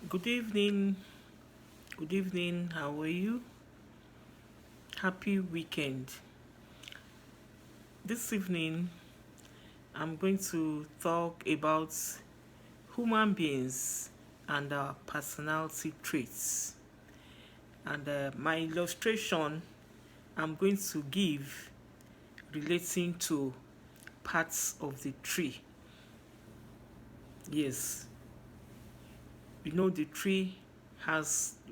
Good evening. Good evening. How are you? Happy weekend. This evening, I'm going to talk about human beings and our personality traits. And my illustration I'm going to give relating to parts of the tree. Yes, the tree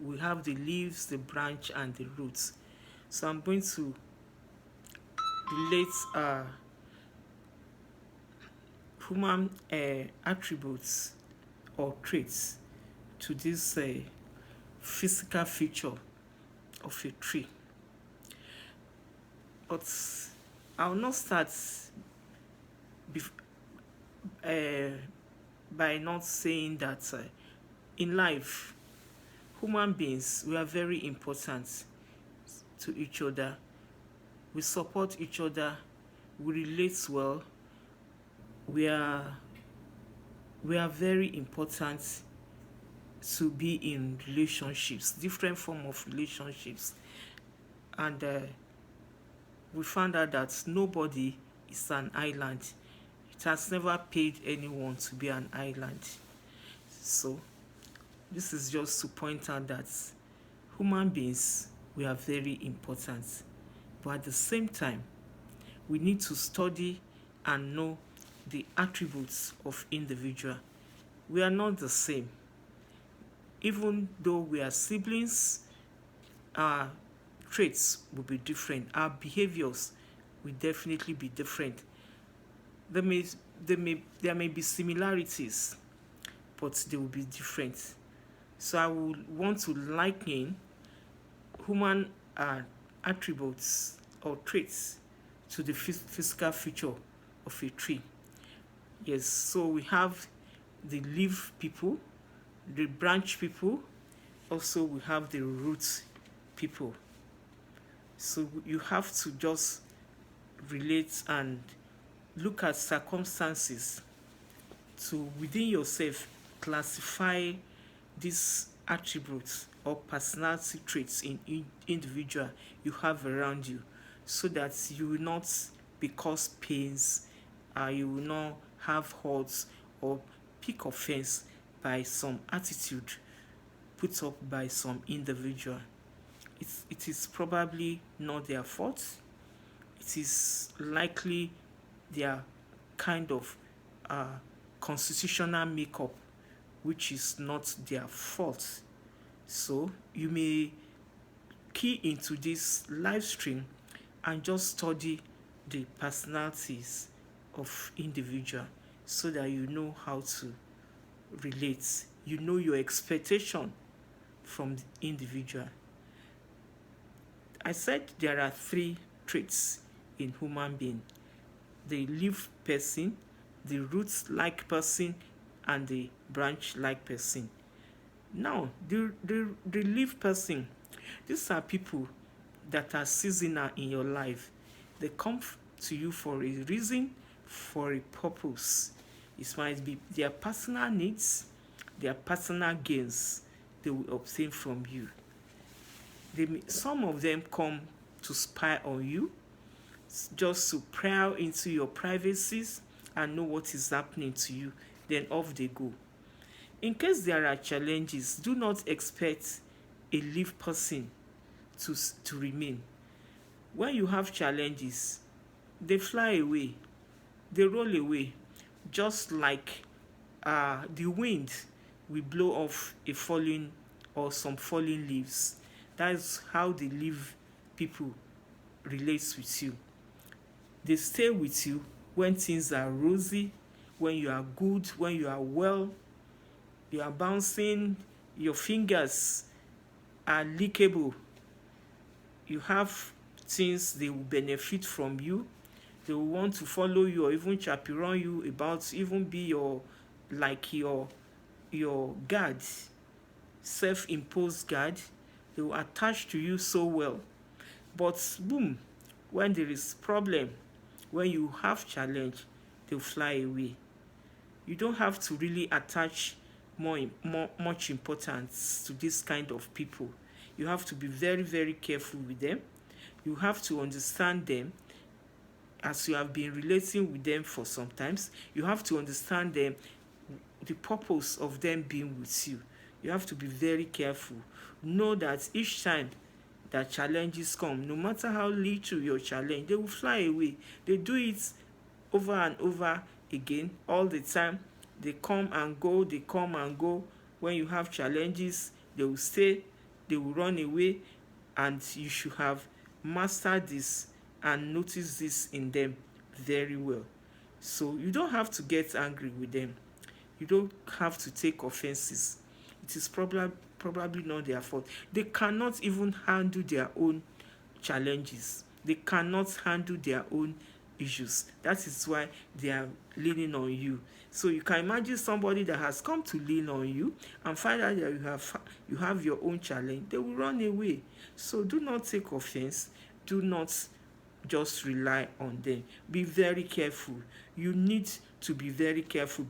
we have the leaves, the branch, and the roots. So I'm going to relate human attributes or traits to this physical feature of a tree. But I'll not start bef- uh, by not saying that in life, human beings, we are very important to each other. We support each other. We relate well. We are we are very important to be in relationships, different form of relationships, and we found out that nobody is an island. It has never paid anyone to be an island. So this is just to point out that human beings, we are very important, but at the same time we need to study and know the attributes of individual. We are not the same. Even though we are siblings, our traits will be different. Our behaviors will definitely be different. There may, there may be similarities, but they will be different. So I would want to liken human attributes or traits to the physical feature of a tree. Yes, so we have the leaf people, the branch people, also we have the root people. So you have to just relate and look at circumstances to within yourself classify these attributes or personality traits in individual you have around you, so that you will not be cause pains, you will not have hurts or pick offense by some attitude put up by some individual. It is probably not their fault. It is likely their kind of uh, constitutional makeup, which is not their fault. So you may key into this live stream and just study the personalities of individual so that you know how to relate. You know your expectation from the individual. I said there are three traits in human being: the leaf person, the roots like person, and the branch like person. Now, the leaf person, these are people that are seasonal in your life. They come to you for a reason, for a purpose. It might be their personal needs, their personal gains they will obtain from you. Some of them come to spy on you, just to pry into your privacies and know what is happening to you. Then off they go. In case there are challenges, do not expect a leaf person to remain. When you have challenges, they fly away, they roll away, just like the wind will blow off a falling or some falling leaves. That's how the leaf people relates with you. They stay with you when things are rosy, when you are good, when you are well, you are bouncing, your fingers are lickable, you have things they will benefit from you. They will want to follow you or even chaperone you about, even be your like your guard, self-imposed guard. They will attach to you so well. But boom, when there is problem, when you have challenge, they'll fly away. You don't have to really attach much importance to this kind of people. You have to be very, very careful with them. You have to understand them as you have been relating with them for some times. You have to understand them, the purpose of them being with you. You have to be very careful. Know that each time that challenges come, no matter how little your challenge, they will fly away. They do it over and over again, all the time. They come and go, they come and go. When you have challenges, they will stay, they will run away, and you should have mastered this and notice this in them very well. So you don't have to get angry with them. You don't have to take offenses. It is probably not their fault. They cannot even handle their own challenges. They cannot handle their own issues. That is why they are leaning on you. So you can imagine somebody that has come to lean on you and find out that you have your own challenge. They will run away. So do not take offense. Do not just rely on them. Be very careful. You need to be very careful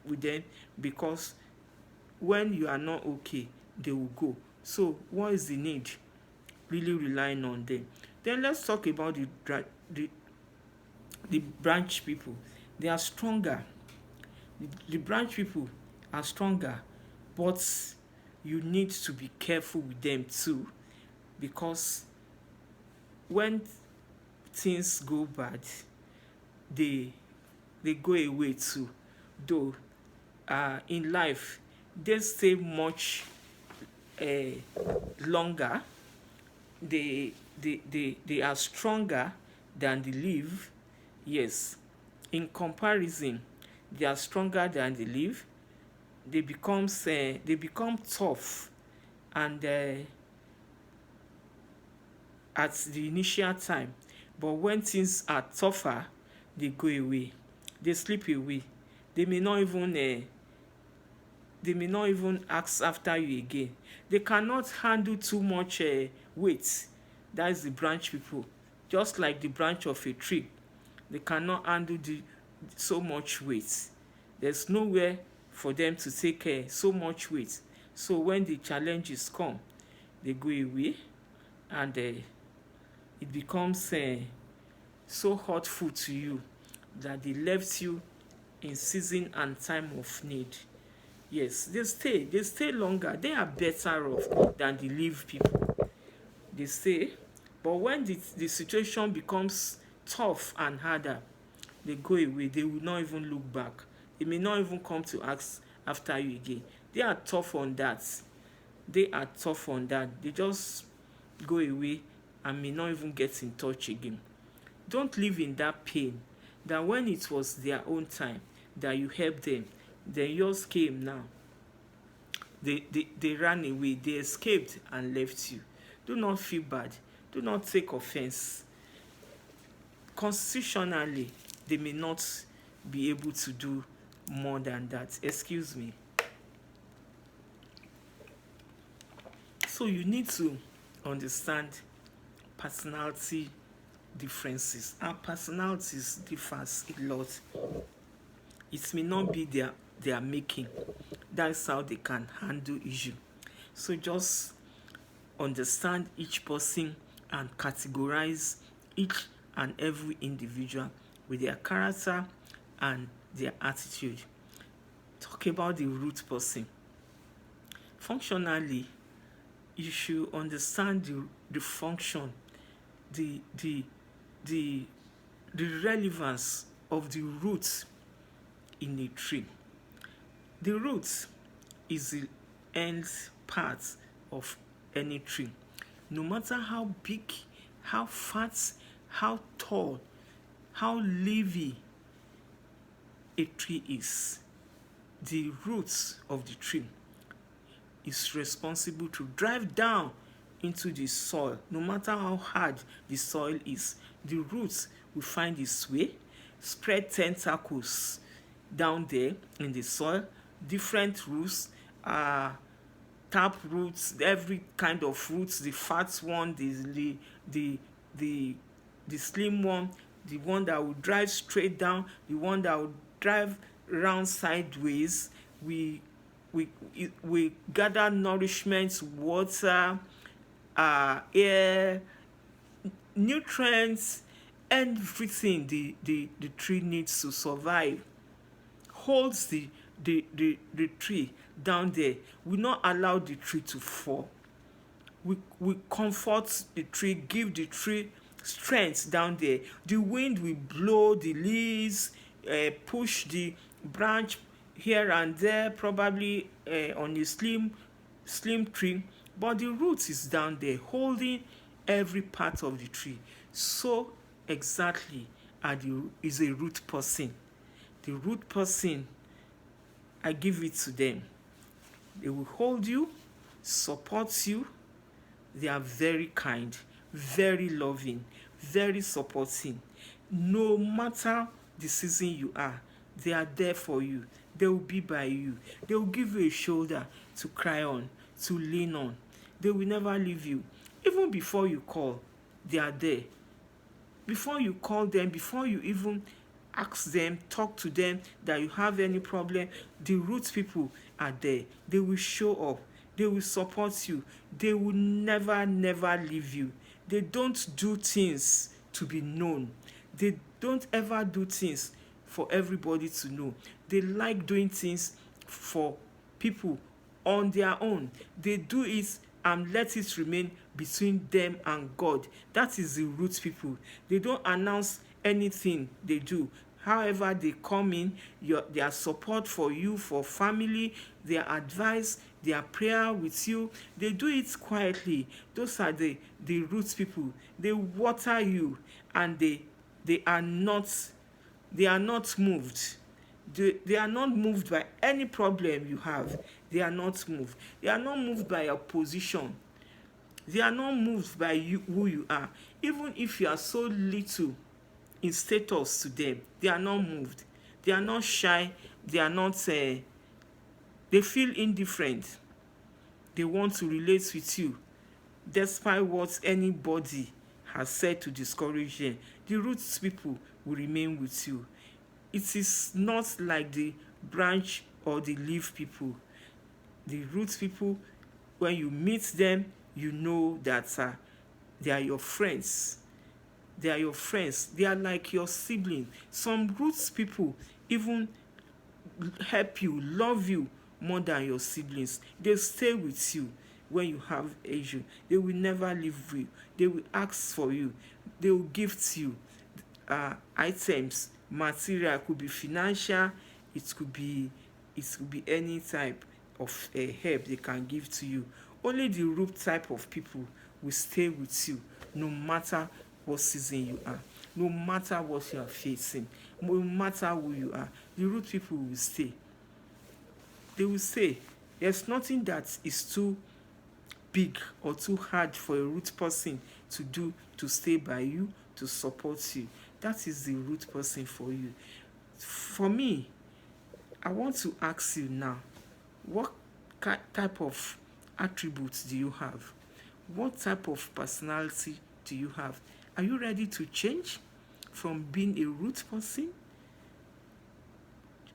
with them, because when you are not okay, they will go. So what is the need? Really relying on them. Then let's talk about the branch people. They are stronger. The branch people are stronger, but you need to be careful with them too, because when things go bad, they go away too. Though in life they stay much longer. They are stronger than the leaf. Yes, in comparison, they are stronger than the leaf. They become tough, and at the initial time, but when things are tougher, they go away. They slip away. They may not even ask after you again. They cannot handle too much weight. That is the branch people. Just like the branch of a tree, they cannot handle so much weight. There's nowhere for them to take so much weight. So when the challenges come, they go away, and it becomes so hurtful to you that they left you in season and time of need. Yes, they stay longer. They are better off than the leave people. They stay, but when the situation becomes tough and harder, they go away. They will not even look back. They may not even come to ask after you again. They are tough on that. They just go away and may not even get in touch again. Don't live in that pain that when it was their own time that you helped them, then yours came now. They ran away, they escaped and left you. Do not feel bad. Do not take offense. Constitutionally, they may not be able to do more than that. Excuse me. So you need to understand personality differences. Our personalities differs a lot. It may not be their making. That's how they can handle issue. So just understand each person and categorize each and every individual with their character and their attitude. Talk about the root person. Functionally, you should understand the function, the relevance of the root in a tree. The root is the end part of any tree. No matter how big, how fat, how tall, how leafy a tree is, the roots of the tree is responsible to drive down into the soil. No matter how hard the soil is, the roots will find its way, spread tentacles down there in the soil, different roots, tap roots, every kind of roots, the fat one, the slim one, the one that will drive straight down, the one that will drive round sideways. We we gather nourishment, water, air, nutrients, everything the tree needs to survive. Holds the tree down there. We not allow the tree to fall. We comfort the tree, give the tree strength down there. The wind will blow the leaves, push the branch here and there, probably on a slim tree, but the root is down there holding every part of the tree. So exactly is a root person. The root person, I give it to them. They will hold you, support you. They are very kind, very loving, very supporting. No matter the season you are, they are there for you. They will be by you. They will give you a shoulder to cry on, to lean on. They will never leave you. Even before you call, they are there. Before you call them, before you even ask them, talk to them that you have any problem, the root people are there. They will show up. They will support you. They will never leave you. They don't do things to be known. They don't ever do things for everybody to know. They like doing things for people on their own. They do it and let it remain between them and God. That is the root people. They don't announce anything they do. However, they come in, their support for you, for family, their advice, their prayer with you, they do it quietly. Those are the root people. They water you, and they are not moved. They are not moved by any problem you have. They are not moved. They are not moved by your position. They are not moved by you, who you are. Even if you are so little in status to them, they are not moved. They are not shy. They are not. They feel indifferent. They want to relate with you, despite what anybody has said to discourage them. The roots people will remain with you. It is not like the branch or the leaf people. The root people, when you meet them, you know that they are your friends. They are your friends. They are like your sibling. Some roots people even help you, love you more than your siblings. They stay with you when you have issue. They will never leave you. They will ask for you. They will gift you items, material. It could be financial. It could be any type of help they can give to you. Only the root type of people will stay with you, no matter what season you are, no matter what you are facing, no matter who you are. The root people will stay. They will say there's nothing that is too big or too hard for a root person to do, to stay by you, to support you. That is the root person for you. For me, I want to ask you now, what type of attributes do you have? What type of personality do you have? Are you ready to change from being a root person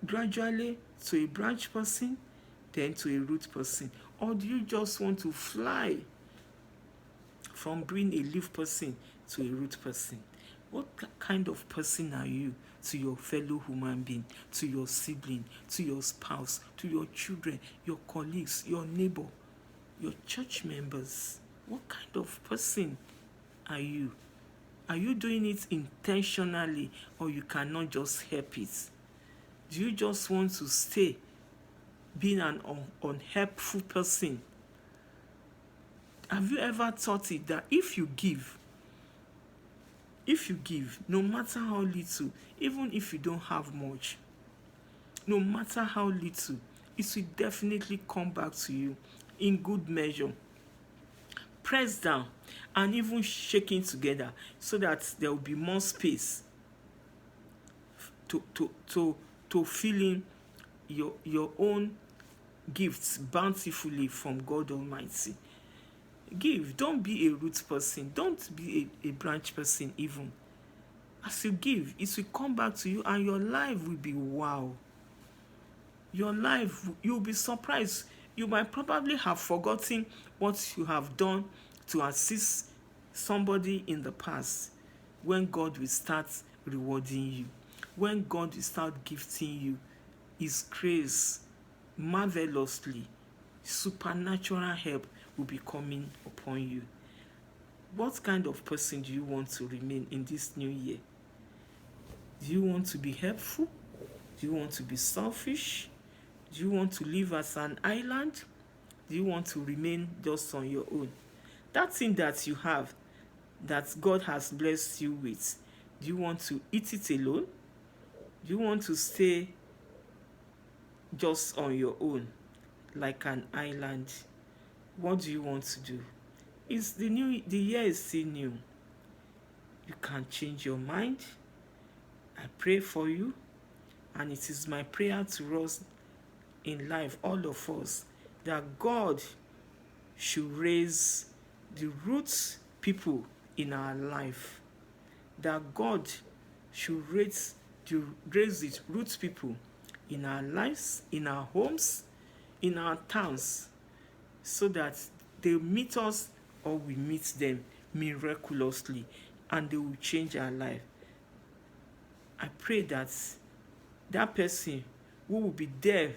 gradually to a branch person, then to a root person? Or do you just want to fly from being a leaf person to a root person? What kind of person are you to your fellow human being, to your sibling, to your spouse, to your children, your colleagues, your neighbor, your church members? What kind of person are you? Are you doing it intentionally, or you cannot just help it? Do you just want to stay being an unhelpful person? Have you ever thought it that if you give, no matter how little, even if you don't have much, no matter how little, it will definitely come back to you in good measure, pressed down and even shaking together, so that there will be more space to fill in your own gifts bountifully from God Almighty. Give. Don't be a root person. Don't be a branch person even. As you give, it will come back to you, and your life will be wow. Your life, you'll be surprised. You might probably have forgotten what you have done to assist somebody in the past, when God will start rewarding you, when God will start gifting you His grace marvelously. Supernatural help will be coming upon you. What kind of person do you want to remain in this new year? Do you want to be helpful? Do you want to be selfish? Do you want to live as an island? Do you want to remain just on your own? That thing that you have, that God has blessed you with, do you want to eat it alone? Do you want to stay just on your own, like an island? What do you want to do? The year is still new. You can change your mind. I pray for you, and it is my prayer to us in life, all of us, that God should raise the roots people in our life. That God should raise the roots people in our lives, in our homes, in our towns, so that they meet us or we meet them miraculously, and they will change our life. I pray that that person who will be there